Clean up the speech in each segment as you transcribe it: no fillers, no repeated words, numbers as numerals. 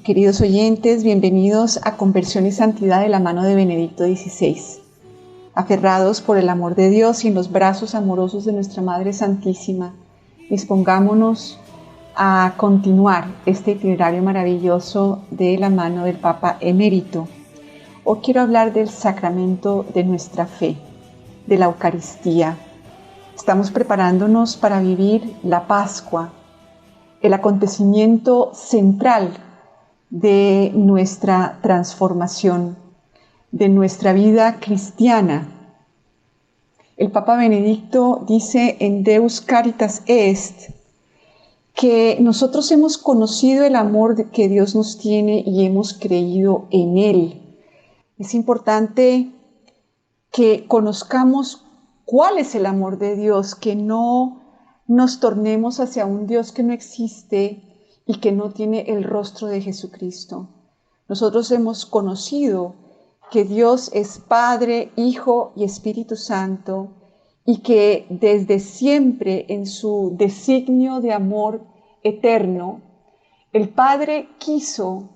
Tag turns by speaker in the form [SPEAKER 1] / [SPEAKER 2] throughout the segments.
[SPEAKER 1] Queridos oyentes, bienvenidos a Conversión y Santidad de la mano de Benedicto XVI. Aferrados por el amor de Dios y en los brazos amorosos de nuestra Madre Santísima, dispongámonos a continuar este itinerario maravilloso de la mano del Papa Emérito. Hoy quiero hablar del sacramento de nuestra fe, de la Eucaristía. Estamos preparándonos para vivir la Pascua, el acontecimiento central de nuestra transformación, de nuestra vida cristiana. El Papa Benedicto dice en Deus Caritas Est que nosotros hemos conocido el amor que Dios nos tiene y hemos creído en Él. Es importante que conozcamos cuál es el amor de Dios, que no nos tornemos hacia un Dios que no existe y que no tiene el rostro de Jesucristo. Nosotros hemos conocido que Dios es Padre, Hijo y Espíritu Santo y que desde siempre en su designio de amor eterno, el Padre quiso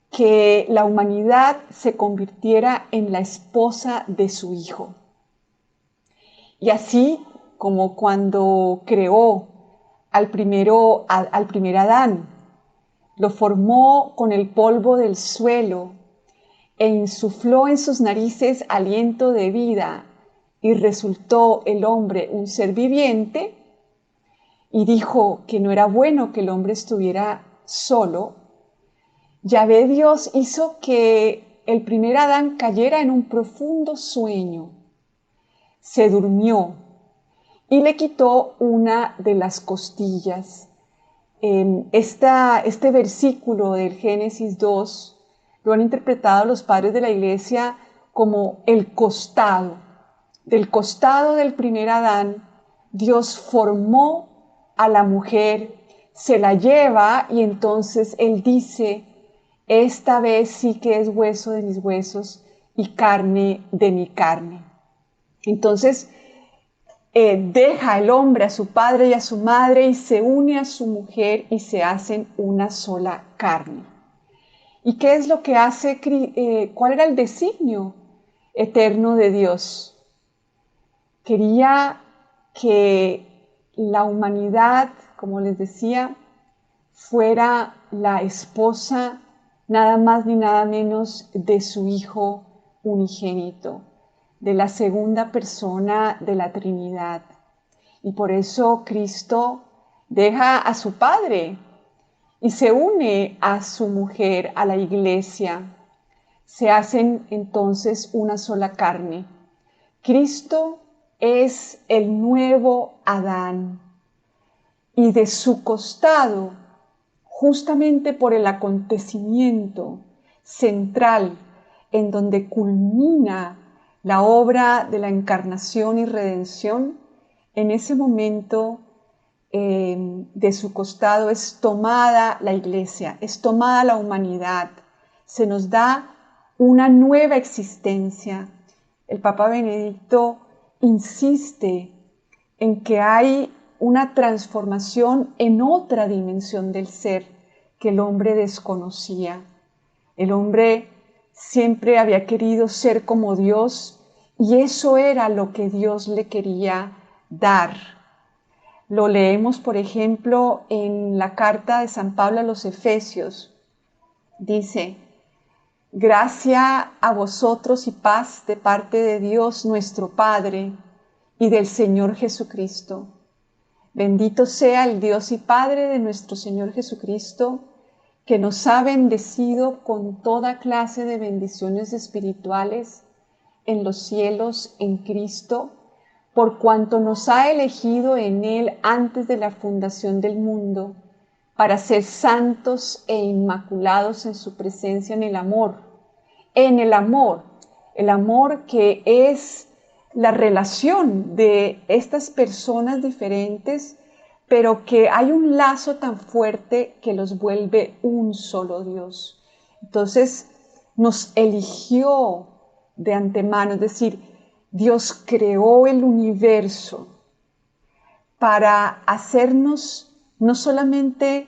[SPEAKER 1] que la humanidad se convirtiera en la esposa de su Hijo. Y así como cuando creó al primer Adán, lo formó con el polvo del suelo e insufló en sus narices aliento de vida y resultó el hombre un ser viviente y dijo que no era bueno que el hombre estuviera solo, Yahvé Dios hizo que el primer Adán cayera en un profundo sueño, se durmió y le quitó una de las costillas. Este versículo del Génesis 2 lo han interpretado los padres de la Iglesia como el costado. Del costado del primer Adán, Dios formó a la mujer, se la lleva y entonces Él dice, esta vez sí que es hueso de mis huesos y carne de mi carne. Entonces, deja el hombre a su padre y a su madre y se une a su mujer y se hacen una sola carne. ¿Y qué es lo que hace? ¿Cuál era el designio eterno de Dios? Quería que la humanidad, como les decía, fuera la esposa nada más ni nada menos de su Hijo unigénito, de la segunda persona de la Trinidad. Y por eso Cristo deja a su Padre y se une a su mujer, a la Iglesia. Se hacen entonces una sola carne. Cristo es el nuevo Adán y de su costado, justamente por el acontecimiento central en donde culmina la obra de la encarnación y redención, en ese momento de su costado es tomada la Iglesia, es tomada la humanidad, se nos da una nueva existencia. El Papa Benedicto insiste en que hay una transformación en otra dimensión del ser que el hombre desconocía. El hombre siempre había querido ser como Dios y eso era lo que Dios le quería dar. Lo leemos, por ejemplo, en la carta de San Pablo a los Efesios. Dice, gracia a vosotros y paz de parte de Dios nuestro Padre y del Señor Jesucristo. Bendito sea el Dios y Padre de nuestro Señor Jesucristo, que nos ha bendecido con toda clase de bendiciones espirituales en los cielos en Cristo, por cuanto nos ha elegido en Él antes de la fundación del mundo, para ser santos e inmaculados en su presencia en el amor que es la relación de estas personas diferentes, pero que hay un lazo tan fuerte que los vuelve un solo Dios. Entonces nos eligió de antemano, es decir, Dios creó el universo para hacernos no solamente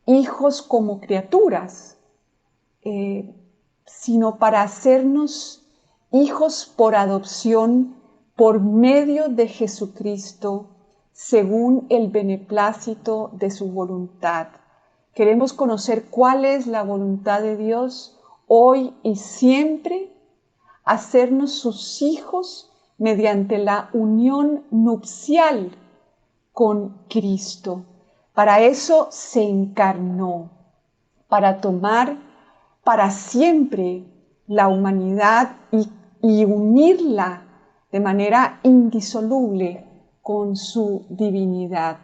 [SPEAKER 1] hijos como criaturas, sino para hacernos hijos por adopción por medio de Jesucristo, según el beneplácito de su voluntad. Queremos conocer cuál es la voluntad de Dios hoy y siempre, hacernos sus hijos mediante la unión nupcial con Cristo. Para eso se encarnó, para tomar para siempre la humanidad y unirla de manera indisoluble con su divinidad,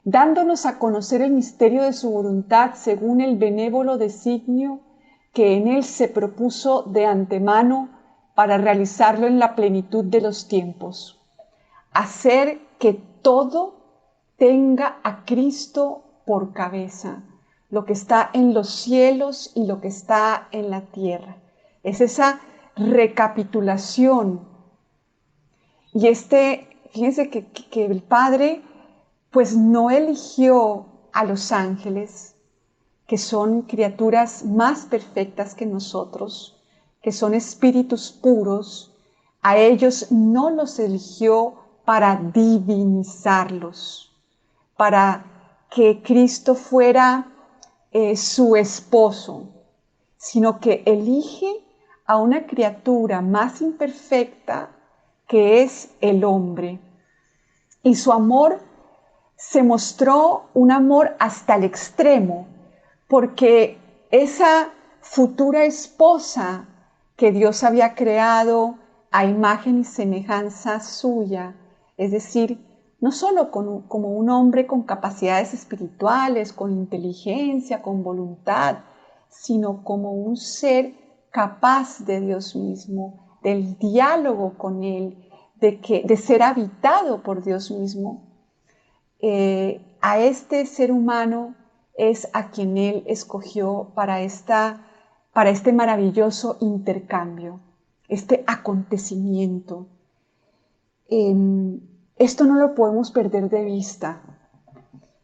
[SPEAKER 1] dándonos a conocer el misterio de su voluntad según el benévolo designio que en él se propuso de antemano para realizarlo en la plenitud de los tiempos, hacer que todo tenga a Cristo por cabeza, lo que está en los cielos y lo que está en la tierra. Es esa recapitulación. Y fíjense que el Padre pues no eligió a los ángeles, que son criaturas más perfectas que nosotros, que son espíritus puros. A ellos no los eligió para divinizarlos, para que Cristo fuera su esposo, sino que elige a una criatura más imperfecta que es el hombre. Y su amor se mostró un amor hasta el extremo, porque esa futura esposa que Dios había creado a imagen y semejanza suya, es decir, no solo como un hombre con capacidades espirituales, con inteligencia, con voluntad, sino como un ser capaz de Dios mismo, del diálogo con Él, de ser habitado por Dios mismo. A este ser humano es a quien Él escogió para este maravilloso intercambio, este acontecimiento. Esto no lo podemos perder de vista.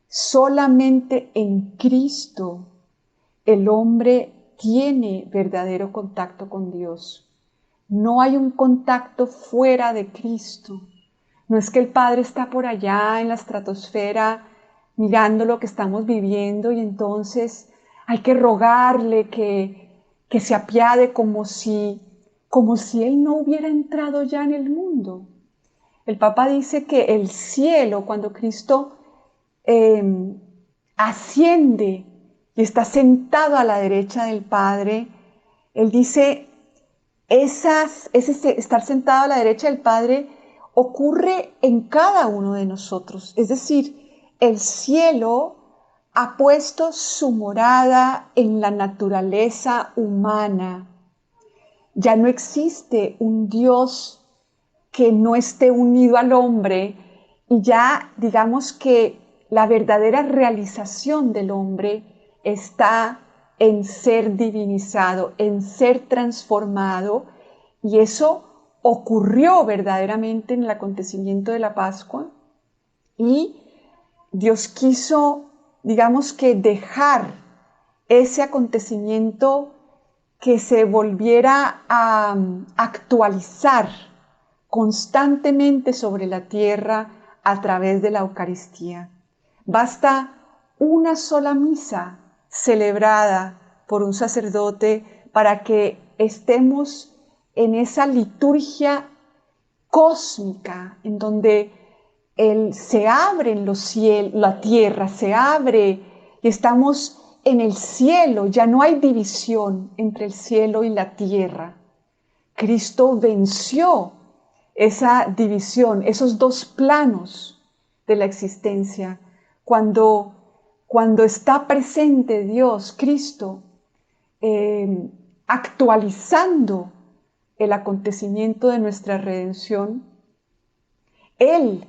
[SPEAKER 1] Solamente en Cristo el hombre tiene verdadero contacto con Dios. No hay un contacto fuera de Cristo. No es que el Padre está por allá en la estratosfera mirando lo que estamos viviendo y entonces hay que rogarle que se apiade como si Él no hubiera entrado ya en el mundo. El Papa dice que el cielo, cuando Cristo asciende y está sentado a la derecha del Padre, Él dice, ese estar sentado a la derecha del Padre ocurre en cada uno de nosotros. Es decir, el cielo ha puesto su morada en la naturaleza humana. Ya no existe un Dios que no esté unido al hombre y ya digamos que la verdadera realización del hombre está en ser divinizado, en ser transformado, y eso ocurrió verdaderamente en el acontecimiento de la Pascua, y Dios quiso, digamos que dejar ese acontecimiento que se volviera a actualizar constantemente sobre la tierra a través de la Eucaristía. Basta una sola misa celebrada por un sacerdote para que estemos en esa liturgia cósmica en donde se abren los cielos, la tierra se abre y estamos en el cielo. Ya no hay división entre el cielo y la tierra. Cristo venció esa división, esos dos planos de la existencia. Cuando está presente Dios, Cristo, actualizando el acontecimiento de nuestra redención, Él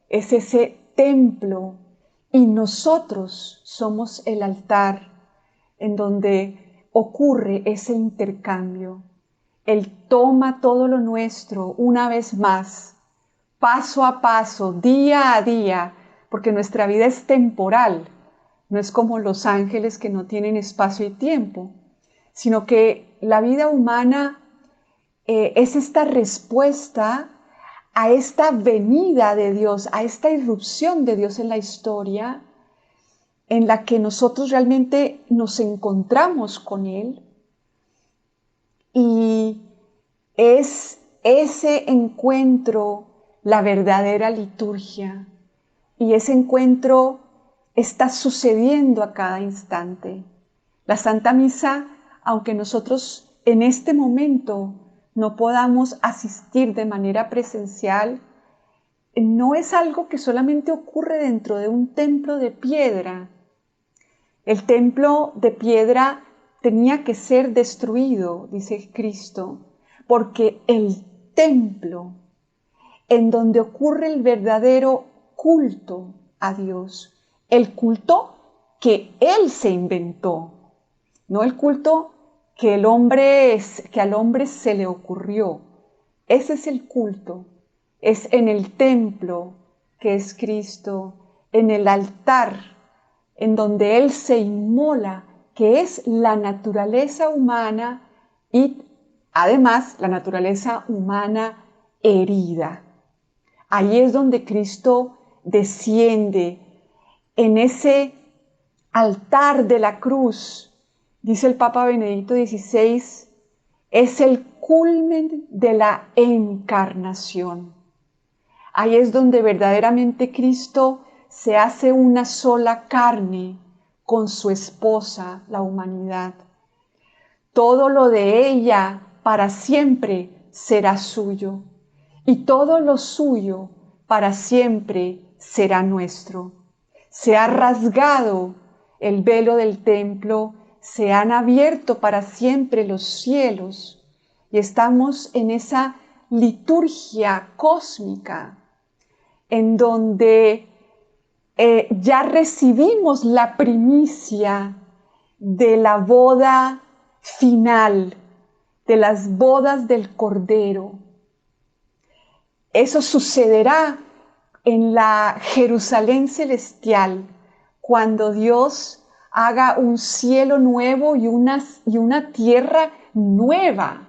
[SPEAKER 1] es ese templo y nosotros somos el altar en donde ocurre ese intercambio. Él toma todo lo nuestro una vez más, paso a paso, día a día, porque nuestra vida es temporal, no es como los ángeles que no tienen espacio y tiempo. sino que la vida humana es esta respuesta a esta venida de Dios, a esta irrupción de Dios en la historia, en la que nosotros realmente nos encontramos con Él. Y es ese encuentro la verdadera liturgia. Y ese encuentro está sucediendo a cada instante. La Santa Misa, aunque nosotros en este momento no podamos asistir de manera presencial, no es algo que solamente ocurre dentro de un templo de piedra. El templo de piedra tenía que ser destruido, dice Cristo, porque el templo en donde ocurre el verdadero culto a Dios, el culto que Él se inventó, no el culto que al hombre se le ocurrió. Ese es el culto. Es en el templo que es Cristo, en el altar, en donde Él se inmola, que es la naturaleza humana y además la naturaleza humana herida. Ahí es donde Cristo desciende en ese altar de la cruz. Dice el Papa Benedicto XVI, es el culmen de la encarnación. Ahí es donde verdaderamente Cristo se hace una sola carne con su esposa, la humanidad. Todo lo de ella para siempre será suyo, y todo lo suyo para siempre será nuestro. Se ha rasgado el velo del templo, se han abierto para siempre los cielos, y estamos en esa liturgia cósmica, en donde ya recibimos la primicia de la boda final, de las bodas del Cordero. Eso sucederá en la Jerusalén celestial, cuando Dios haga un cielo nuevo y una tierra nueva.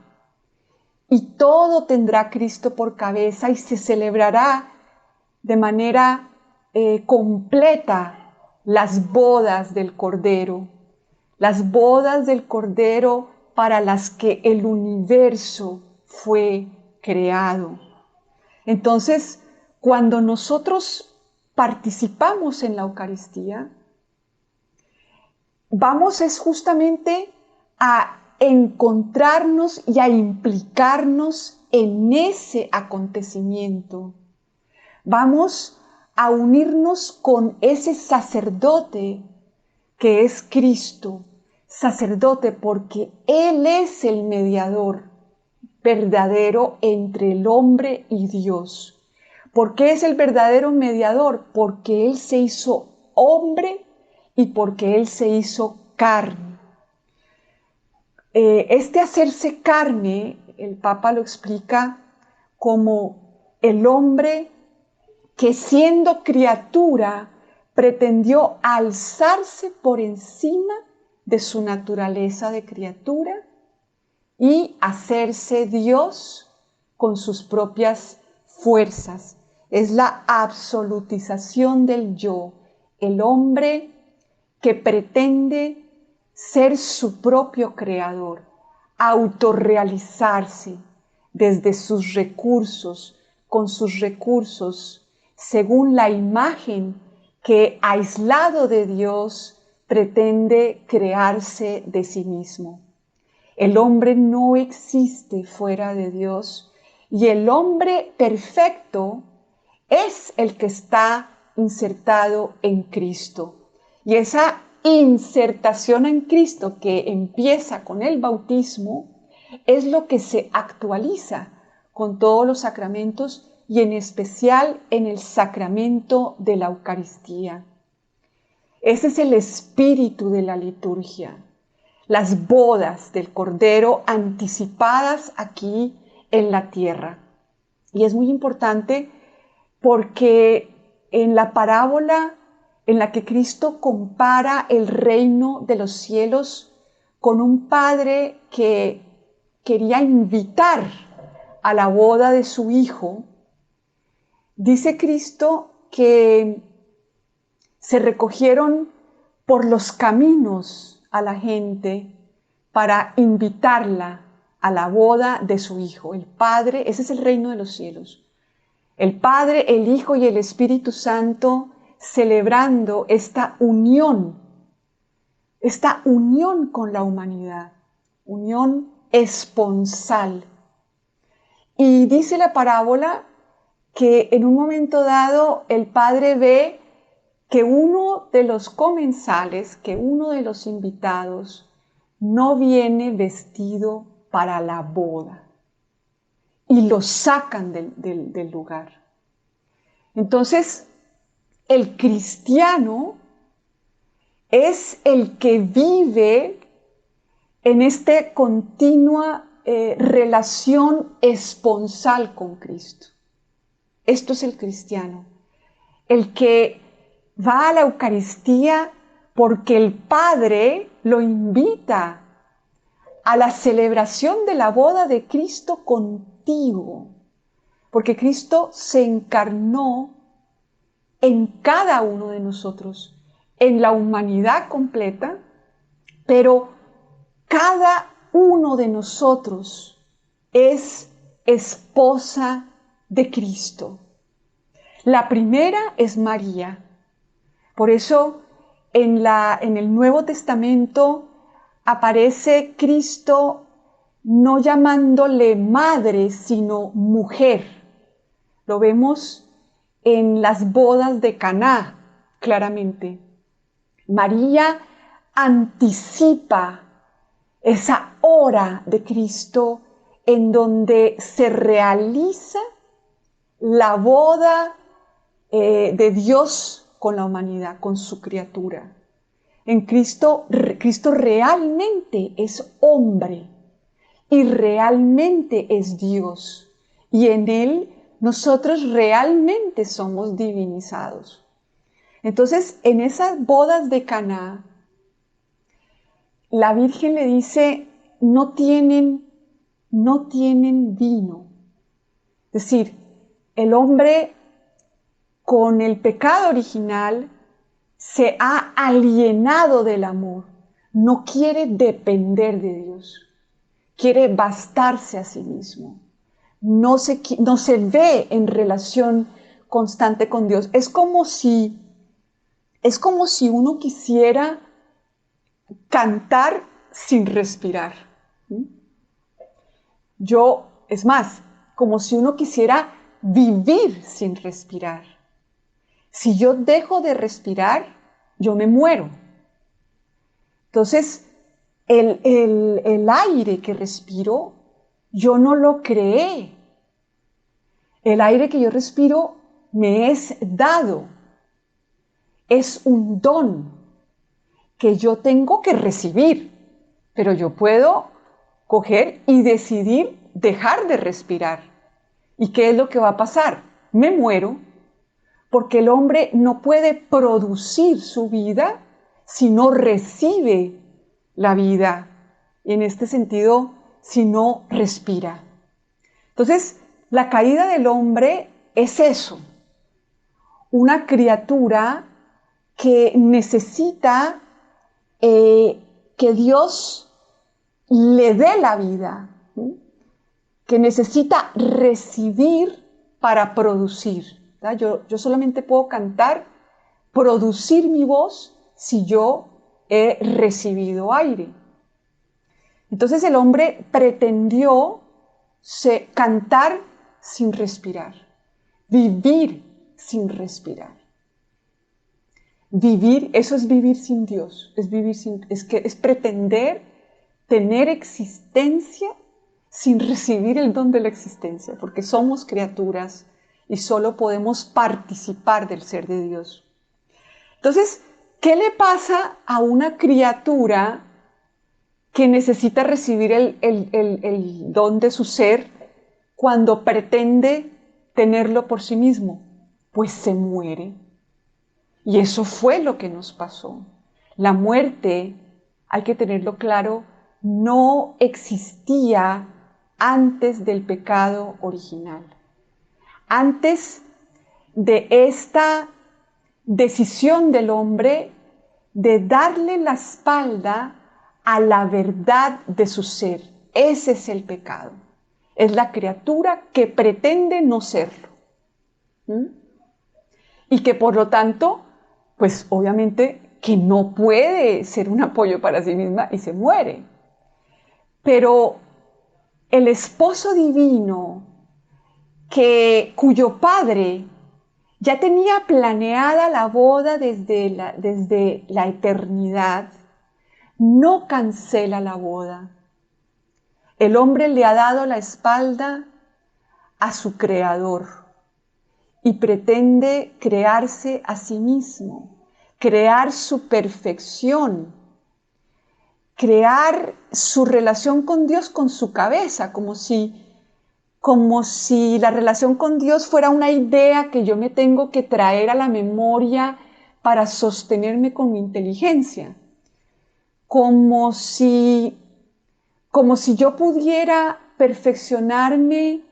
[SPEAKER 1] Y todo tendrá Cristo por cabeza y se celebrará de manera completa las bodas del Cordero. Las bodas del Cordero para las que el universo fue creado. Entonces, cuando nosotros participamos en la Eucaristía, vamos es justamente a encontrarnos y a implicarnos en ese acontecimiento. Vamos a unirnos con ese sacerdote que es Cristo, sacerdote porque Él es el mediador verdadero entre el hombre y Dios. ¿Por qué es el verdadero mediador? Porque Él se hizo hombre y porque Él se hizo carne. Este hacerse carne, el Papa lo explica como el hombre que siendo criatura pretendió alzarse por encima de su naturaleza de criatura y hacerse Dios con sus propias fuerzas. Es la absolutización del yo, el hombre que pretende ser su propio creador, autorrealizarse desde sus recursos, con sus recursos, según la imagen que, aislado de Dios, pretende crearse de sí mismo. El hombre no existe fuera de Dios y el hombre perfecto es el que está insertado en Cristo. Y esa insertación en Cristo que empieza con el bautismo es lo que se actualiza con todos los sacramentos y en especial en el sacramento de la Eucaristía. Ese es el espíritu de la liturgia. Las bodas del Cordero anticipadas aquí en la tierra. Y es muy importante porque en la parábola en la que Cristo compara el reino de los cielos con un padre que quería invitar a la boda de su hijo, dice Cristo que se recogieron por los caminos a la gente para invitarla a la boda de su hijo. El Padre, ese es el reino de los cielos. El Padre, el Hijo y el Espíritu Santo celebrando esta unión con la humanidad, unión esponsal. Y dice la parábola que en un momento dado el Padre ve que uno de los comensales, que uno de los invitados, no viene vestido para la boda y lo sacan del lugar. Entonces, el cristiano es el que vive en esta continua relación esponsal con Cristo. Esto es el cristiano, el que va a la Eucaristía porque el Padre lo invita a la celebración de la boda de Cristo contigo, porque Cristo se encarnó en cada uno de nosotros, en la humanidad completa, pero cada uno de nosotros es esposa de Cristo. La primera es María. Por eso en el Nuevo Testamento aparece Cristo no llamándole madre, sino mujer. Lo vemos en las bodas de Caná, claramente. María anticipa esa hora de Cristo en donde se realiza la boda de Dios con la humanidad, con su criatura. En Cristo realmente es hombre y realmente es Dios. Y en Él nosotros realmente somos divinizados. Entonces, en esas bodas de Caná, la Virgen le dice, no tienen vino. Es decir, el hombre con el pecado original se ha alienado del amor, no quiere depender de Dios, quiere bastarse a sí mismo, no se ve en relación constante con Dios. Es como si uno quisiera cantar sin respirar. Es más, como si uno quisiera vivir sin respirar. Si yo dejo de respirar, yo me muero. Entonces, el aire que respiro, yo no lo creé. El aire que yo respiro me es dado. Es un don que yo tengo que recibir, pero yo puedo coger y decidir dejar de respirar. ¿Y qué es lo que va a pasar? Me muero, porque el hombre no puede producir su vida si no recibe la vida. Y en este sentido, si no respira. Entonces, la caída del hombre es eso. Una criatura que necesita que Dios le dé la vida, que necesita recibir para producir. Yo solamente puedo cantar, producir mi voz si yo he recibido aire. Entonces el hombre pretendió cantar sin respirar, vivir sin respirar. Vivir, eso es vivir sin Dios, es pretender tener existencia sin recibir el don de la existencia, porque somos criaturas y solo podemos participar del ser de Dios. Entonces, ¿qué le pasa a una criatura que necesita recibir el don de su ser cuando pretende tenerlo por sí mismo? Pues se muere. Y eso fue lo que nos pasó. La muerte, hay que tenerlo claro, no existía antes del pecado original. Antes de esta decisión del hombre de darle la espalda a la verdad de su ser. Ese es el pecado. Es la criatura que pretende no serlo. Y que por lo tanto, pues obviamente que no puede ser un apoyo para sí misma y se muere. Pero el esposo divino, cuyo padre ya tenía planeada la boda desde la eternidad, no cancela la boda. El hombre le ha dado la espalda a su creador y pretende crearse a sí mismo, crear su perfección, crear su relación con Dios con su cabeza, como si la relación con Dios fuera una idea que yo me tengo que traer a la memoria para sostenerme con mi inteligencia. Como si yo pudiera perfeccionarme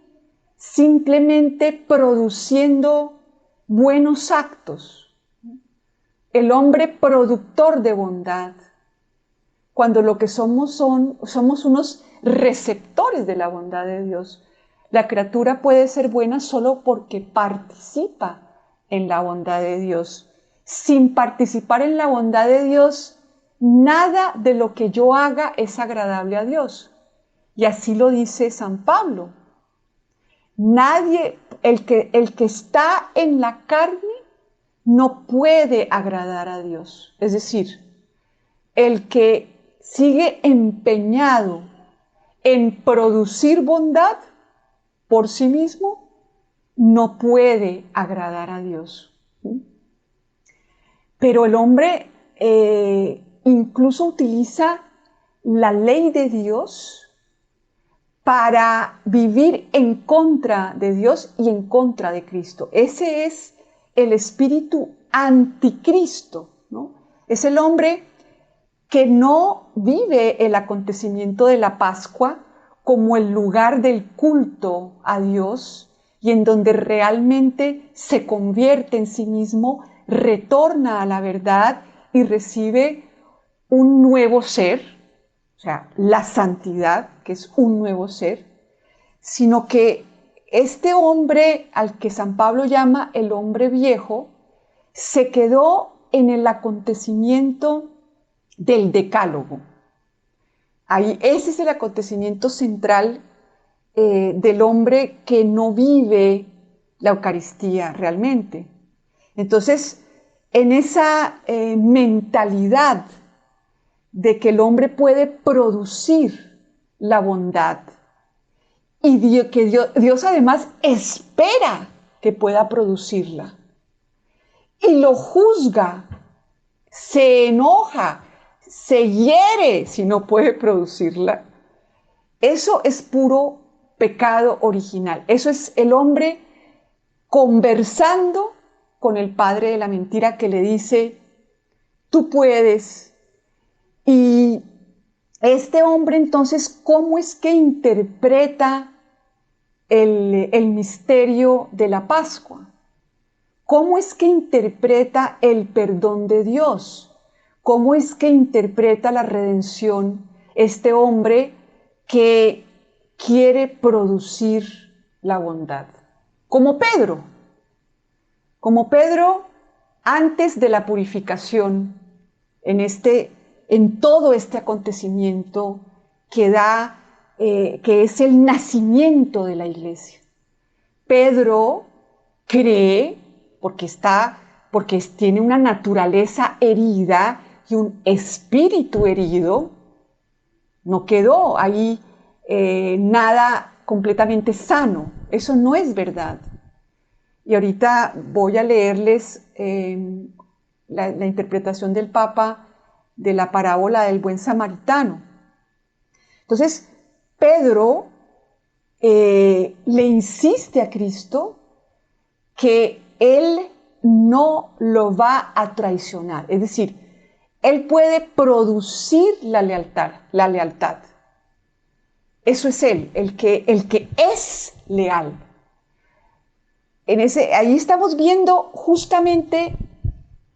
[SPEAKER 1] simplemente produciendo buenos actos. El hombre productor de bondad, cuando lo que somos unos receptores de la bondad de Dios. La criatura puede ser buena solo porque participa en la bondad de Dios. Sin participar en la bondad de Dios, nada de lo que yo haga es agradable a Dios. Y así lo dice San Pablo. Nadie, el que está en la carne, no puede agradar a Dios. Es decir, el que sigue empeñado en producir bondad por sí mismo, no puede agradar a Dios. Pero el hombre incluso utiliza la ley de Dios para vivir en contra de Dios y en contra de Cristo. Ese es el espíritu anticristo, ¿no? Es el hombre que no vive el acontecimiento de la Pascua como el lugar del culto a Dios y en donde realmente se convierte en sí mismo, retorna a la verdad y recibe un nuevo ser, o sea, la santidad, que es un nuevo ser, sino que este hombre al que San Pablo llama el hombre viejo, se quedó en el acontecimiento del decálogo. Ahí, ese es el acontecimiento central del hombre que no vive la Eucaristía realmente. Entonces, en esa mentalidad de que el hombre puede producir la bondad y que Dios además espera que pueda producirla y lo juzga, se enoja, se hiere si no puede producirla. Eso es puro pecado original. Eso es el hombre conversando con el padre de la mentira que le dice, tú puedes. Y este hombre entonces, ¿cómo es que interpreta el misterio de la Pascua? ¿Cómo es que interpreta el perdón de Dios? ¿Cómo es que interpreta la redención este hombre que quiere producir la bondad? Como Pedro antes de la purificación, en todo este acontecimiento que es el nacimiento de la iglesia. Pedro cree, porque tiene una naturaleza herida y un espíritu herido, no quedó ahí nada completamente sano. Eso no es verdad. Y ahorita voy a leerles la interpretación del Papa de la parábola del buen samaritano. Entonces, Pedro le insiste a Cristo que él no lo va a traicionar. Es decir, Él puede producir la lealtad. Eso es Él, el que es leal. Ahí estamos viendo justamente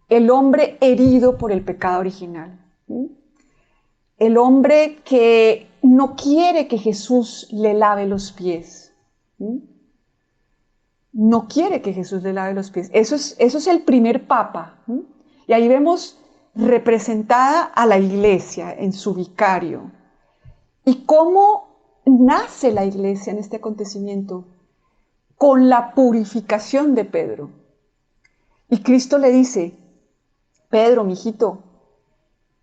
[SPEAKER 1] el hombre herido por el pecado original. El hombre que no quiere que Jesús le lave los pies. No quiere que Jesús le lave los pies. Eso es el primer papa. Y ahí vemos representada a la iglesia en su vicario. ¿Y cómo nace la iglesia en este acontecimiento? Con la purificación de Pedro. Y Cristo le dice: Pedro, mijito,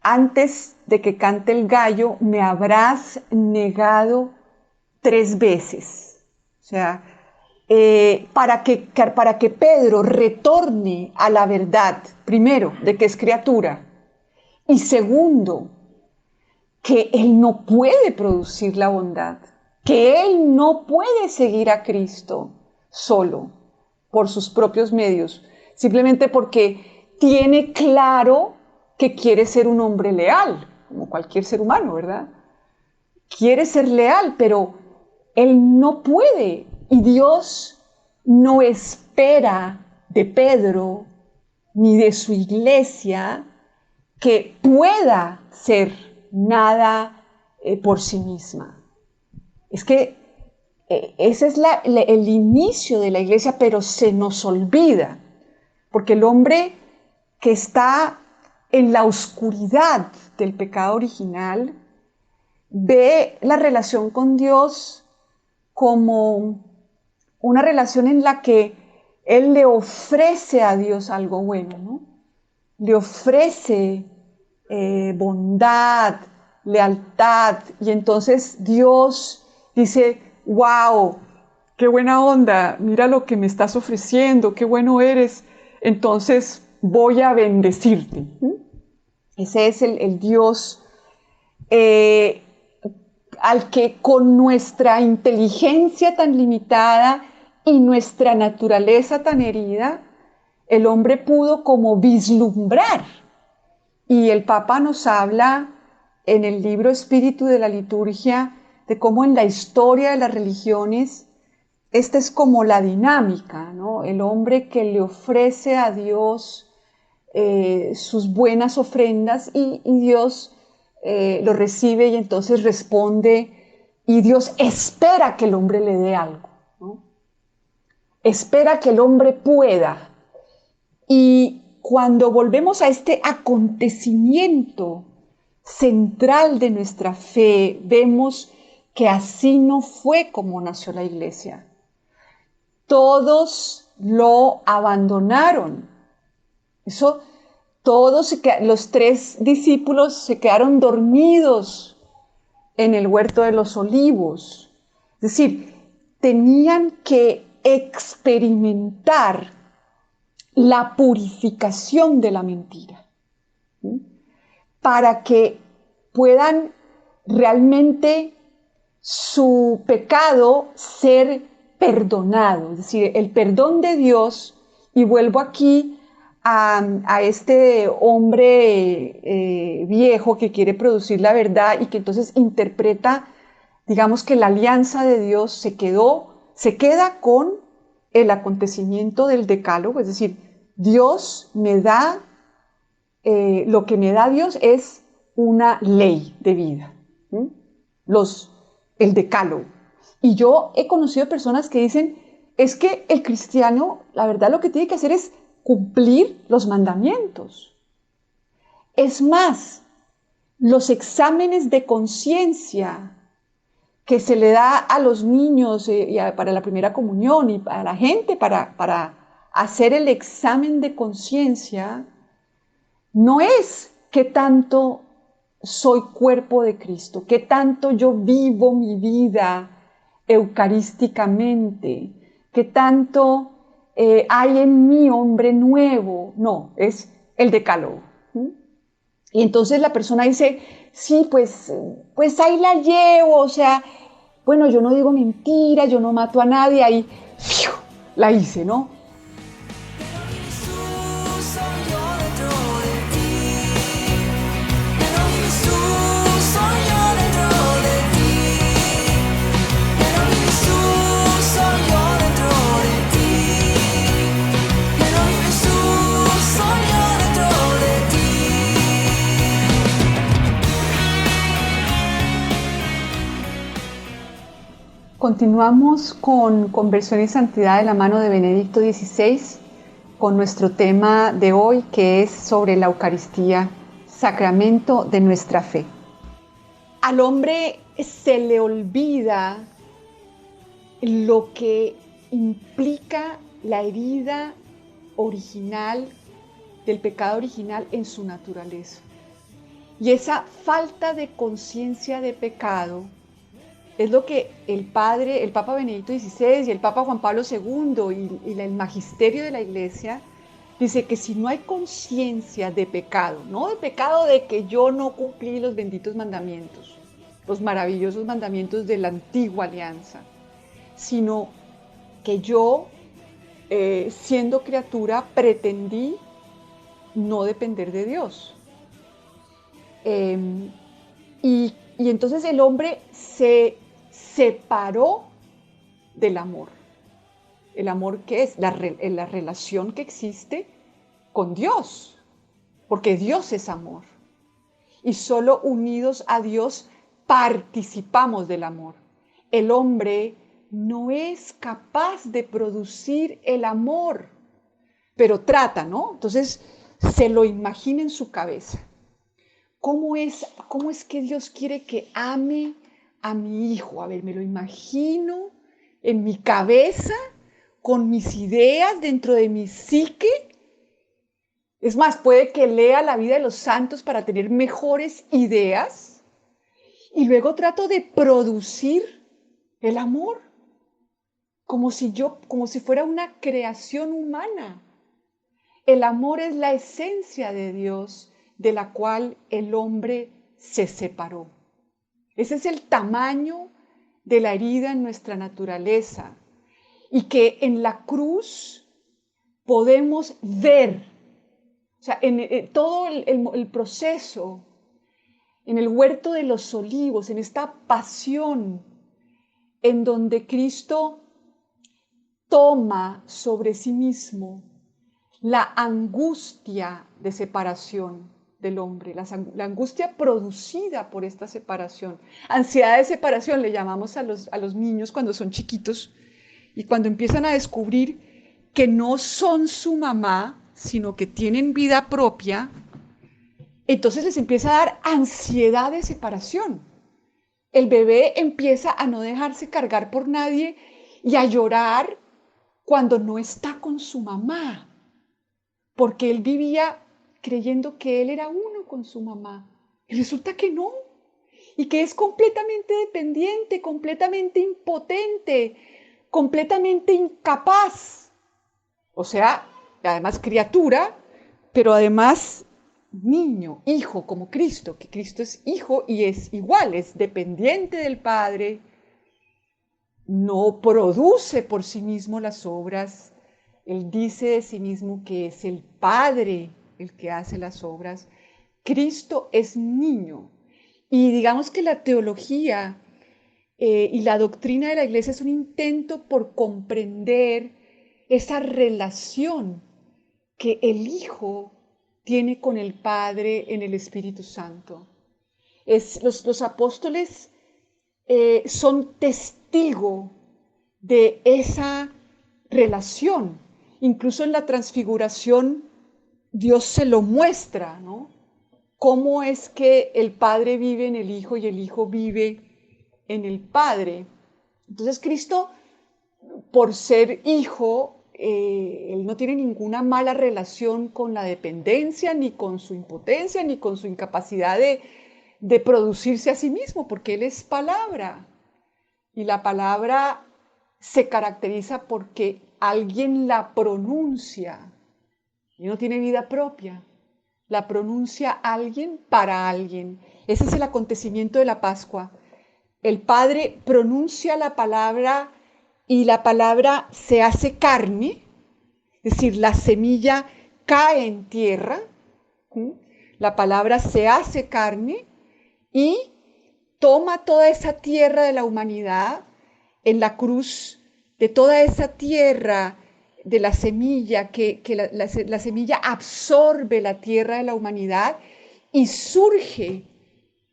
[SPEAKER 1] antes de que cante el gallo, me habrás negado 3 veces. O sea, para que Pedro retorne a la verdad, primero, de que es criatura, y segundo, que él no puede producir la bondad, que él no puede seguir a Cristo solo, por sus propios medios, simplemente porque tiene claro que quiere ser un hombre leal, como cualquier ser humano, ¿verdad? Quiere ser leal, pero él no puede. Y Dios no espera de Pedro ni de su iglesia que pueda ser nada por sí misma. Es que ese es el inicio de la iglesia, pero se nos olvida, porque el hombre que está en la oscuridad del pecado original ve la relación con Dios como una relación en la que él le ofrece a Dios algo bueno, ¿no? Le ofrece bondad, lealtad, y entonces Dios dice: wow, qué buena onda, mira lo que me estás ofreciendo, qué bueno eres, entonces voy a bendecirte. Ese es el Dios al que con nuestra inteligencia tan limitada y nuestra naturaleza tan herida, el hombre pudo como vislumbrar. Y el Papa nos habla en el libro Espíritu de la Liturgia de cómo en la historia de las religiones esta es como la dinámica, ¿no? El hombre que le ofrece a Dios sus buenas ofrendas y Dios lo recibe y entonces responde, y Dios espera que el hombre le dé algo, ¿no? Espera que el hombre pueda. Y cuando volvemos a este acontecimiento central de nuestra fe, vemos que así no fue como nació la iglesia. Todos lo abandonaron. Los 3 discípulos se quedaron dormidos en el huerto de los olivos. Es decir, tenían que experimentar la purificación de la mentira, ¿sí? Para que puedan realmente su pecado ser perdonado, es decir, el perdón de Dios. Y vuelvo aquí a este hombre viejo que quiere producir la verdad y que entonces interpreta, digamos, que la alianza de Dios se queda con el acontecimiento del decálogo, es decir, Dios me da, lo que me da Dios es una ley de vida, el decálogo. Y yo he conocido personas que dicen, es que el cristiano, la verdad, lo que tiene que hacer es cumplir los mandamientos. Es más, los exámenes de conciencia que se le da a los niños para la primera comunión y a la gente para hacer el examen de conciencia, no es qué tanto soy cuerpo de Cristo, qué tanto yo vivo mi vida eucarísticamente, qué tanto hay en mí hombre nuevo. No, es el decálogo. Y entonces la persona dice, sí, pues ahí la llevo, o sea, bueno, yo no digo mentiras, yo no mato a nadie, ahí ¡fiu!, la hice, ¿no? Continuamos con Conversión y Santidad de la mano de Benedicto XVI, con nuestro tema de hoy, que es sobre la Eucaristía, sacramento de nuestra fe. Al hombre se le olvida lo que implica la herida original del pecado original en su naturaleza. Y esa falta de conciencia de pecado es lo que el Papa Benedicto XVI y el Papa Juan Pablo II y el magisterio de la Iglesia dice que si no hay conciencia de pecado, no de pecado de que yo no cumplí los benditos mandamientos, los maravillosos mandamientos de la antigua alianza, sino que yo, siendo criatura, pretendí no depender de Dios. Y entonces el hombre se separó del amor. El amor que es la relación que existe con Dios, porque Dios es amor. Y solo unidos a Dios participamos del amor. El hombre no es capaz de producir el amor, pero trata, ¿no? Entonces se lo imagina en su cabeza. ¿Cómo es que Dios quiere que ame a mi hijo? A ver, me lo imagino en mi cabeza, con mis ideas dentro de mi psique. Es más, puede que lea la vida de los santos para tener mejores ideas y luego trato de producir el amor como si fuera una creación humana. El amor es la esencia de Dios, de la cual el hombre se separó. Ese es el tamaño de la herida en nuestra naturaleza y que en la cruz podemos ver, o sea, en todo el proceso, en el huerto de los olivos, en esta pasión en donde Cristo toma sobre sí mismo la angustia de separación del hombre, la angustia producida por esta separación. Ansiedad de separación le llamamos a los niños cuando son chiquitos y cuando empiezan a descubrir que no son su mamá, sino que tienen vida propia, entonces les empieza a dar ansiedad de separación. El bebé empieza a no dejarse cargar por nadie y a llorar cuando no está con su mamá, porque él vivía creyendo que él era uno con su mamá. Y resulta que no, y que es completamente dependiente, completamente impotente, completamente incapaz. O sea, además criatura, pero además niño, hijo, como Cristo, que Cristo es hijo y es igual, es dependiente del Padre, no produce por sí mismo las obras. Él dice de sí mismo que es el Padre el que hace las obras. Cristo es niño. Y digamos que la teología y la doctrina de la Iglesia es un intento por comprender esa relación que el Hijo tiene con el Padre en el Espíritu Santo. Los apóstoles son testigos de esa relación. Incluso en la transfiguración Dios se lo muestra, ¿no? Cómo es que el Padre vive en el Hijo y el Hijo vive en el Padre. Entonces Cristo, por ser Hijo, Él no tiene ninguna mala relación con la dependencia, ni con su impotencia, ni con su incapacidad de producirse a sí mismo, porque Él es palabra. Y la palabra se caracteriza porque alguien la pronuncia y no tiene vida propia. La pronuncia alguien para alguien. Ese es el acontecimiento de la Pascua. El Padre pronuncia la palabra y la palabra se hace carne, es decir, la semilla cae en tierra, la palabra se hace carne y toma toda esa tierra de la humanidad en la cruz, de toda esa tierra de la semilla, que la semilla absorbe la tierra de la humanidad y surge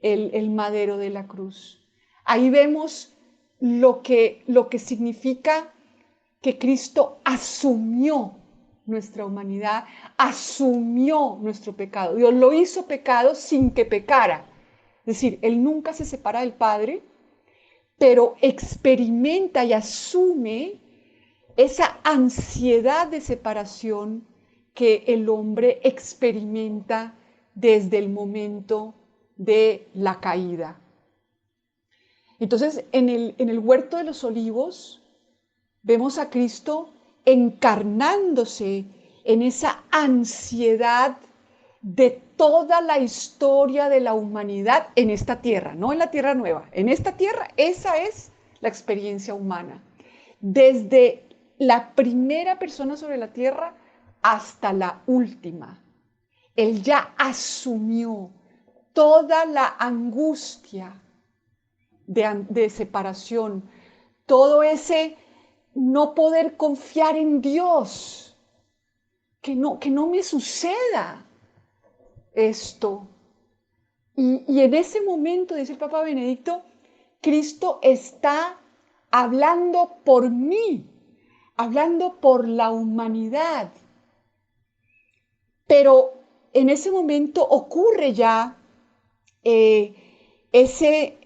[SPEAKER 1] el madero de la cruz. Ahí vemos lo que significa que Cristo asumió nuestra humanidad, asumió nuestro pecado. Dios lo hizo pecado sin que pecara. Es decir, Él nunca se separa del Padre, pero experimenta y asume esa ansiedad de separación que el hombre experimenta desde el momento de la caída. Entonces, en el huerto de los olivos, vemos a Cristo encarnándose en esa ansiedad de toda la historia de la humanidad en esta tierra, no en la tierra nueva. En esta tierra, esa es la experiencia humana. Desde la primera persona sobre la tierra hasta la última. Él ya asumió toda la angustia de separación, todo ese no poder confiar en Dios, que no me suceda esto. Y en ese momento, dice el Papa Benedicto, Cristo está hablando por mí, hablando por la humanidad. Pero en ese momento ocurre ya ese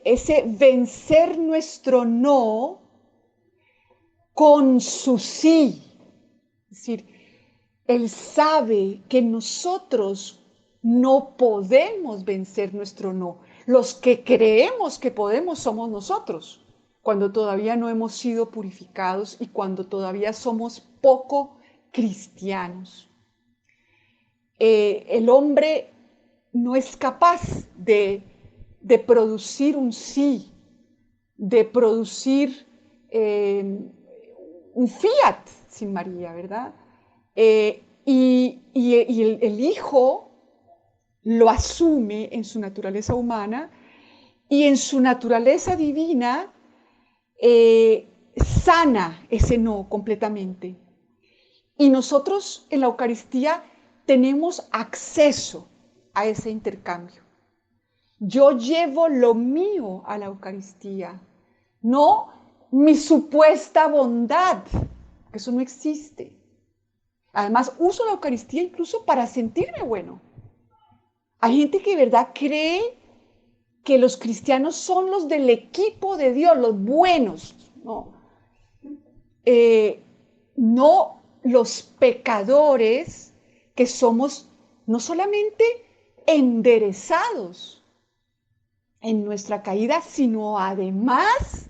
[SPEAKER 1] vencer nuestro no con su sí. Es decir, Él sabe que nosotros no podemos vencer nuestro no. Los que creemos que podemos somos nosotros, cuando todavía no hemos sido purificados y cuando todavía somos poco cristianos. El hombre no es capaz de producir un sí, de producir un fiat sin María, ¿verdad? Y el Hijo lo asume en su naturaleza humana y en su naturaleza divina sana ese no completamente. Y nosotros en la Eucaristía tenemos acceso a ese intercambio. Yo llevo lo mío a la Eucaristía, no mi supuesta bondad, que eso no existe. Además, uso la Eucaristía incluso para sentirme bueno. Hay gente que de verdad cree que los cristianos son los del equipo de Dios, los buenos. No los pecadores que somos no solamente enderezados en nuestra caída, sino además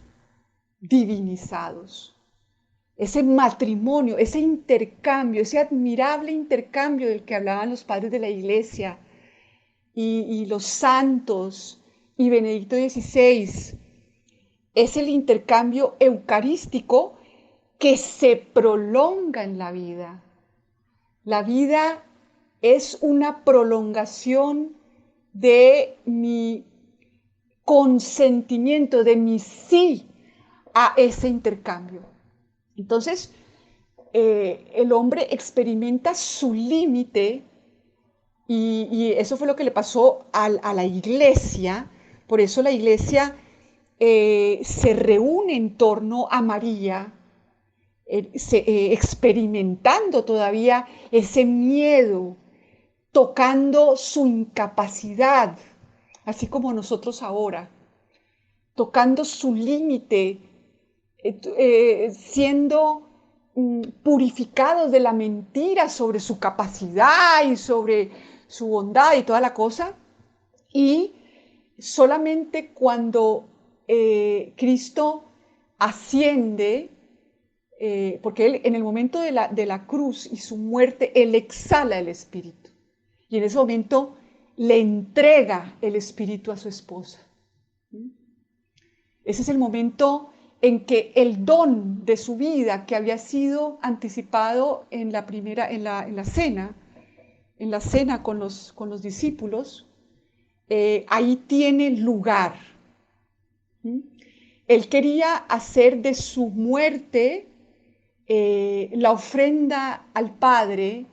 [SPEAKER 1] divinizados. Ese matrimonio, ese intercambio, ese admirable intercambio del que hablaban los padres de la Iglesia y los santos y Benedicto XVI, es el intercambio eucarístico que se prolonga en la vida. La vida es una prolongación de mi consentimiento, de mi sí a ese intercambio. Entonces, el hombre experimenta su límite y eso fue lo que le pasó a la Iglesia. Por eso la Iglesia se reúne en torno a María, experimentando todavía ese miedo, tocando su incapacidad, así como nosotros ahora, tocando su límite, siendo purificados de la mentira sobre su capacidad y sobre su bondad y toda la cosa. Y solamente cuando Cristo asciende, porque Él en el momento de la cruz y su muerte, Él exhala el Espíritu. Y en ese momento le entrega el Espíritu a su esposa. Ese es el momento en que el don de su vida, que había sido anticipado en la cena con los discípulos, ahí tiene lugar. Él quería hacer de su muerte la ofrenda al Padre,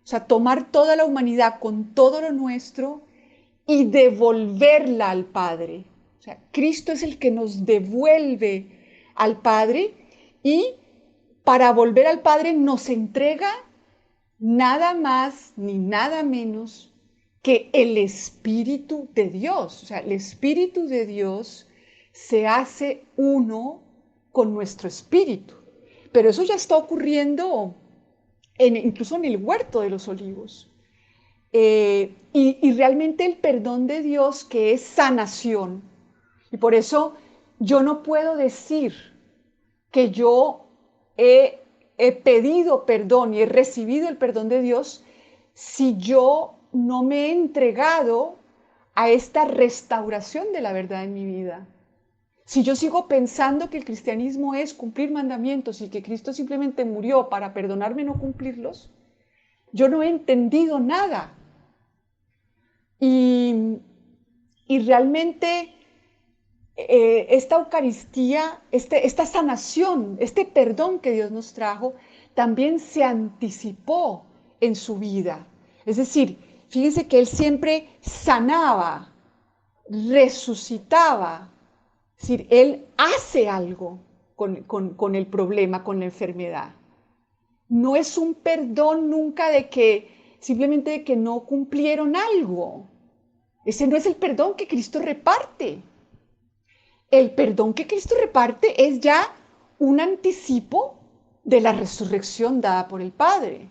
[SPEAKER 1] o sea, tomar toda la humanidad con todo lo nuestro y devolverla al Padre. O sea, Cristo es el que nos devuelve al Padre y para volver al Padre nos entrega nada más ni nada menos que el Espíritu de Dios. O sea, el Espíritu de Dios se hace uno con nuestro espíritu. Pero eso ya está ocurriendo incluso en el huerto de los olivos. Y realmente el perdón de Dios, que es sanación, y por eso yo no puedo decir que yo he pedido perdón y he recibido el perdón de Dios si yo no me he entregado a esta restauración de la verdad en mi vida. Si yo sigo pensando que el cristianismo es cumplir mandamientos y que Cristo simplemente murió para perdonarme no cumplirlos, yo no he entendido nada. Y realmente esta Eucaristía, esta sanación, este perdón que Dios nos trajo, también se anticipó en su vida. Es decir, fíjense que Él siempre sanaba, resucitaba. Es decir, Él hace algo con el problema, con la enfermedad. No es un perdón nunca de que simplemente de que no cumplieron algo. Ese no es el perdón que Cristo reparte. El perdón que Cristo reparte es ya un anticipo de la resurrección dada por el Padre.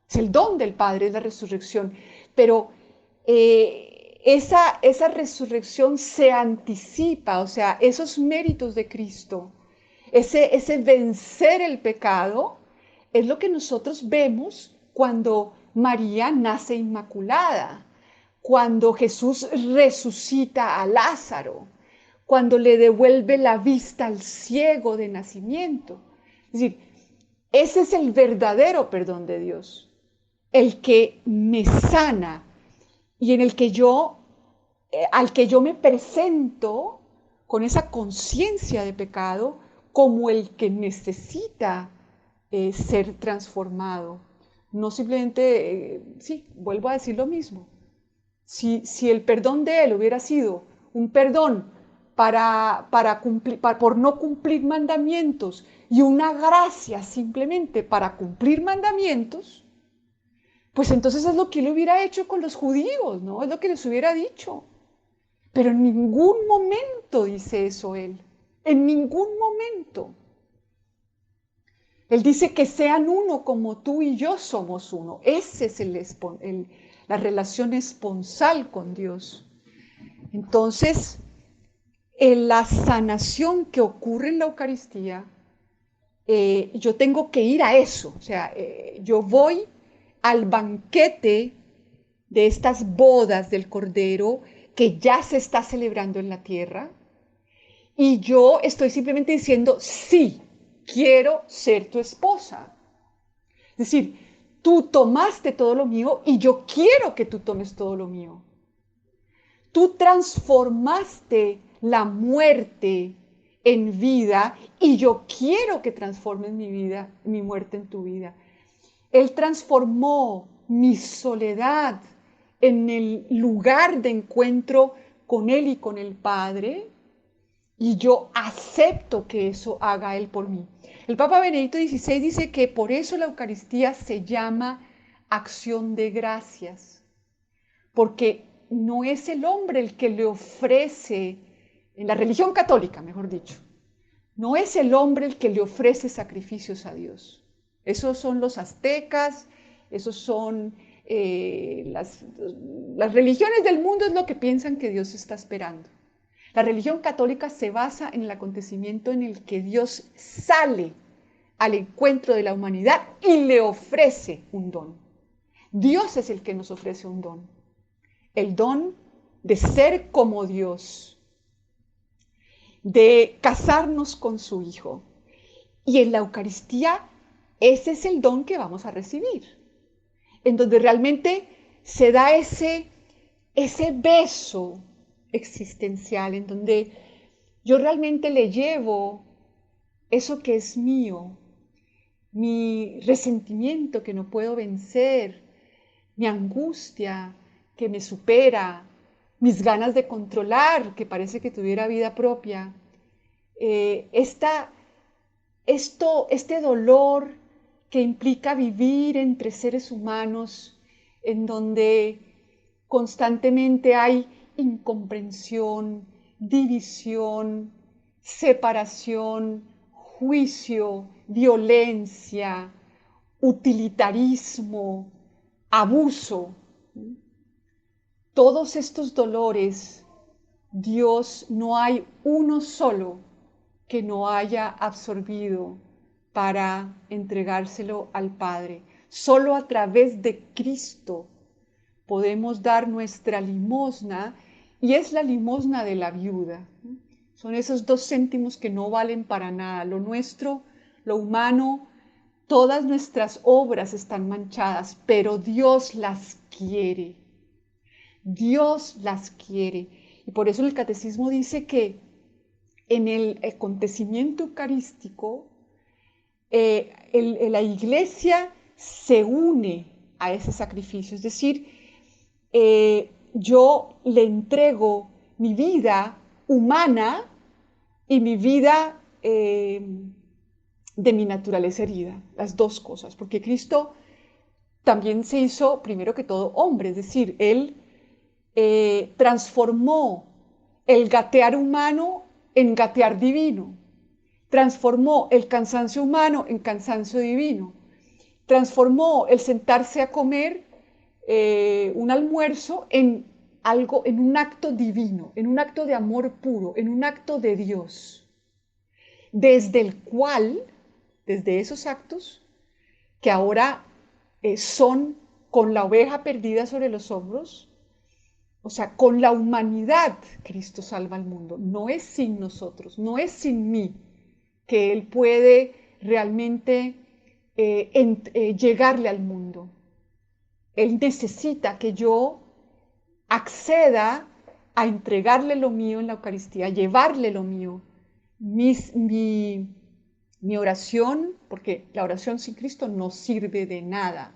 [SPEAKER 1] Es el don del Padre, es la resurrección. Pero esa resurrección se anticipa, o sea, esos méritos de Cristo, ese vencer el pecado, es lo que nosotros vemos cuando María nace inmaculada, cuando Jesús resucita a Lázaro, cuando le devuelve la vista al ciego de nacimiento. Es decir, ese es el verdadero perdón de Dios, el que me sana y en el que al que yo me presento con esa conciencia de pecado como el que necesita ser transformado. No simplemente, sí, vuelvo a decir lo mismo. Si el perdón de Él hubiera sido un perdón por no cumplir mandamientos y una gracia simplemente para cumplir mandamientos, pues entonces es lo que Él hubiera hecho con los judíos, ¿no? Es lo que les hubiera dicho. Pero en ningún momento dice eso Él. En ningún momento. Él dice que sean uno como tú y yo somos uno. Esa es la relación esponsal con Dios. Entonces, en la sanación que ocurre en la Eucaristía, yo tengo que ir a eso. O sea, yo voy al banquete de estas bodas del Cordero que ya se está celebrando en la tierra y yo estoy simplemente diciendo, sí, quiero ser tu esposa. Es decir, tú tomaste todo lo mío y yo quiero que tú tomes todo lo mío. Tú transformaste la muerte en vida y yo quiero que transformes mi vida, mi muerte en tu vida. Él transformó mi soledad en el lugar de encuentro con Él y con el Padre y yo acepto que eso haga Él por mí. El Papa Benedicto XVI dice que por eso la Eucaristía se llama acción de gracias, porque no es el hombre el que le ofrece, en la religión católica, mejor dicho, no es el hombre el que le ofrece sacrificios a Dios. Esos son los aztecas, esos son las religiones del mundo, es lo que piensan que Dios está esperando. La religión católica se basa en el acontecimiento en el que Dios sale al encuentro de la humanidad y le ofrece un don. Dios es el que nos ofrece un don. El don de ser como Dios, de casarnos con su Hijo. Y en la Eucaristía, ese es el don que vamos a recibir, en donde realmente se da ese beso existencial, en donde yo realmente le llevo eso que es mío, mi resentimiento que no puedo vencer, mi angustia que me supera, mis ganas de controlar, que parece que tuviera vida propia. este dolor que implica vivir entre seres humanos en donde constantemente hay incomprensión, división, separación, juicio, violencia, utilitarismo, abuso. Todos estos dolores, Dios no hay uno solo que no haya absorbido para entregárselo al Padre. Solo a través de Cristo podemos dar nuestra limosna, y es la limosna de la viuda. Son esos 2 céntimos que no valen para nada. Lo nuestro, lo humano, todas nuestras obras están manchadas, pero Dios las quiere. Dios las quiere. Y por eso el catecismo dice que en el acontecimiento eucarístico, la iglesia se une a ese sacrificio. Es decir, yo le entrego mi vida humana y mi vida de mi naturaleza herida, las 2 cosas, porque Cristo también se hizo, primero que todo, hombre, es decir, Él transformó el gatear humano en gatear divino, transformó el cansancio humano en cansancio divino, transformó el sentarse a comer un almuerzo en algo, en un acto divino, en un acto de amor puro, en un acto de Dios, desde el cual, desde esos actos, que ahora son con la oveja perdida sobre los hombros, o sea, con la humanidad, Cristo salva al mundo. No es sin nosotros, no es sin mí que Él puede realmente llegarle al mundo. Él necesita que yo acceda a entregarle lo mío en la Eucaristía, a llevarle lo mío. Mi oración, porque la oración sin Cristo no sirve de nada.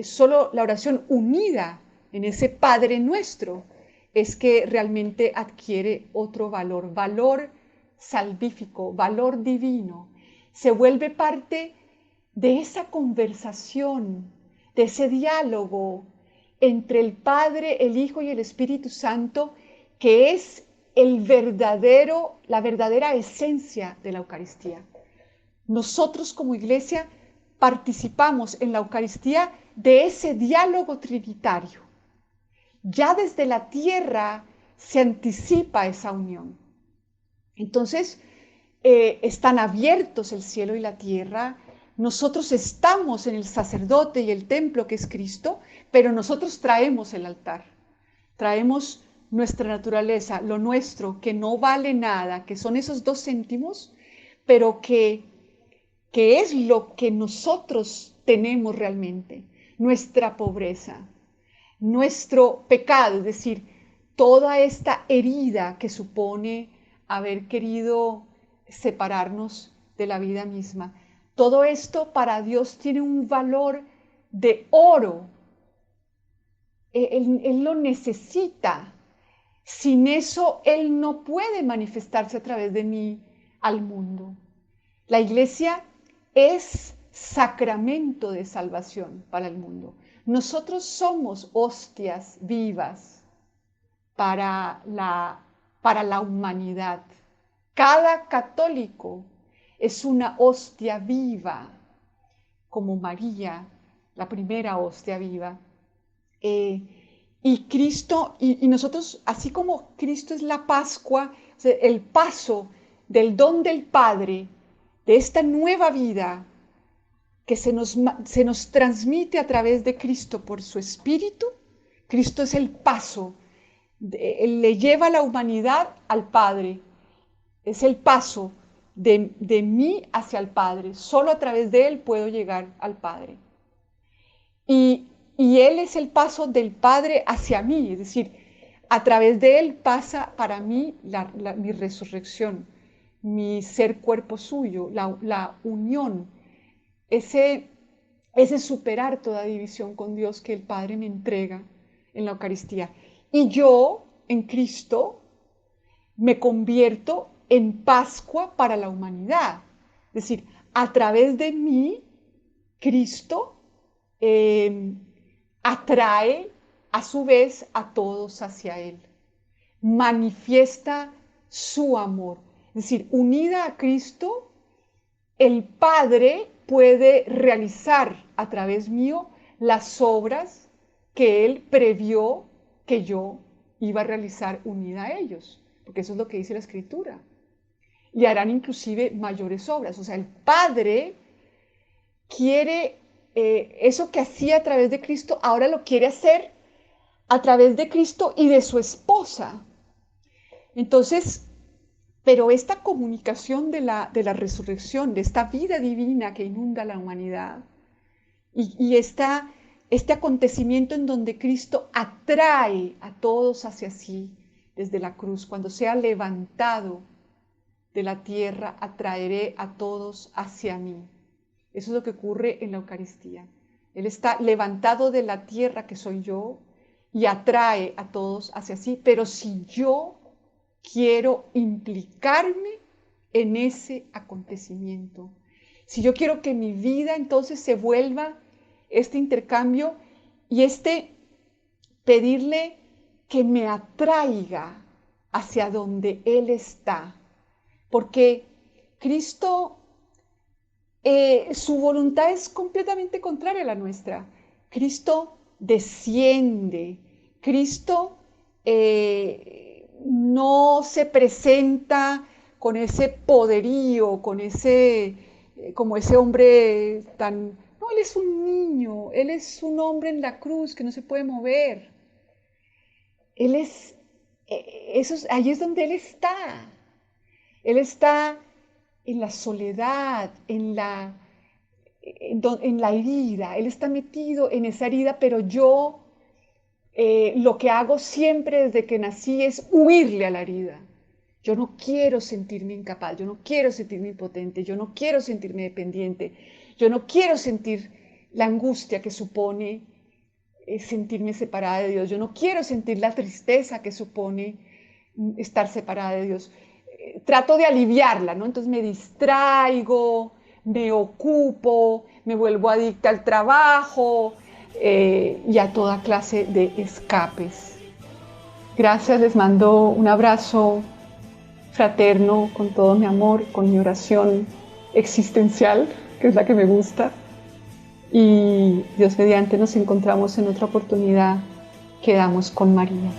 [SPEAKER 1] Solo la oración unida en ese Padre Nuestro es que realmente adquiere otro valor, valor salvífico, valor divino. Se vuelve parte de esa conversación, de ese diálogo entre el Padre, el Hijo y el Espíritu Santo, que es la verdadera esencia de la Eucaristía. Nosotros como iglesia participamos en la Eucaristía de ese diálogo trinitario. Ya desde la tierra se anticipa esa unión. Entonces, están abiertos el cielo y la tierra. Nosotros estamos en el sacerdote y el templo que es Cristo, pero nosotros traemos el altar. Traemos nuestra naturaleza, lo nuestro, que no vale nada, que son esos 2 céntimos, pero que es lo que nosotros tenemos realmente, nuestra pobreza, nuestro pecado, es decir, toda esta herida que supone haber querido separarnos de la vida misma. Todo esto para Dios tiene un valor de oro. Él lo necesita. Sin eso, Él no puede manifestarse a través de mí al mundo. La iglesia es sacramento de salvación para el mundo. Nosotros somos hostias vivas para la humanidad. Cada católico es una hostia viva, como María, la primera hostia viva. Y Cristo, y nosotros, así como Cristo es la Pascua, o sea, el paso del don del Padre, de esta nueva vida que se nos transmite a través de Cristo por su Espíritu. Cristo es el paso, Él le lleva a la humanidad al Padre, es el paso de mí hacia el Padre. Solo a través de Él puedo llegar al Padre. Y Él es el paso del Padre hacia mí, es decir, a través de Él pasa para mí mi resurrección, mi ser cuerpo suyo, la unión, ese superar toda división con Dios que el Padre me entrega en la Eucaristía. Y yo, en Cristo, me convierto en Pascua para la humanidad. Es decir, a través de mí, Cristo atrae a su vez a todos hacia Él, manifiesta su amor. Es decir, unida a Cristo, el Padre puede realizar a través mío las obras que Él previó que yo iba a realizar unida a ellos, porque eso es lo que dice la Escritura. Y harán inclusive mayores obras. O sea, el Padre quiere eso que hacía a través de Cristo, ahora lo quiere hacer a través de Cristo y de su esposa. Entonces, pero esta comunicación de la resurrección, de esta vida divina que inunda la humanidad, y este acontecimiento en donde Cristo atrae a todos hacia sí desde la cruz, cuando sea levantado de la tierra, atraeré a todos hacia mí. Eso es lo que ocurre en la Eucaristía. Él está levantado de la tierra, que soy yo, y atrae a todos hacia sí, pero si yo quiero implicarme en ese acontecimiento, si yo quiero que mi vida entonces se vuelva este intercambio y pedirle que me atraiga hacia donde Él está, porque Cristo, su voluntad es completamente contraria a la nuestra. Cristo desciende, Cristo no se presenta con ese poderío, con como ese hombre tan... No, Él es un niño, Él es un hombre en la cruz que no se puede mover. Él es, ahí es donde Él está. Él está en la soledad, en la herida. Él está metido en esa herida, pero yo lo que hago siempre desde que nací es huirle a la herida. Yo no quiero sentirme incapaz, yo no quiero sentirme impotente, yo no quiero sentirme dependiente, yo no quiero sentir la angustia que supone sentirme separada de Dios, yo no quiero sentir la tristeza que supone estar separada de Dios. Trato de aliviarla, ¿no? Entonces me distraigo, me ocupo, me vuelvo adicta al trabajo y a toda clase de escapes. Gracias, les mando un abrazo fraterno con todo mi amor, con mi oración existencial, que es la que me gusta. Y Dios mediante nos encontramos en otra oportunidad. Quedamos con María.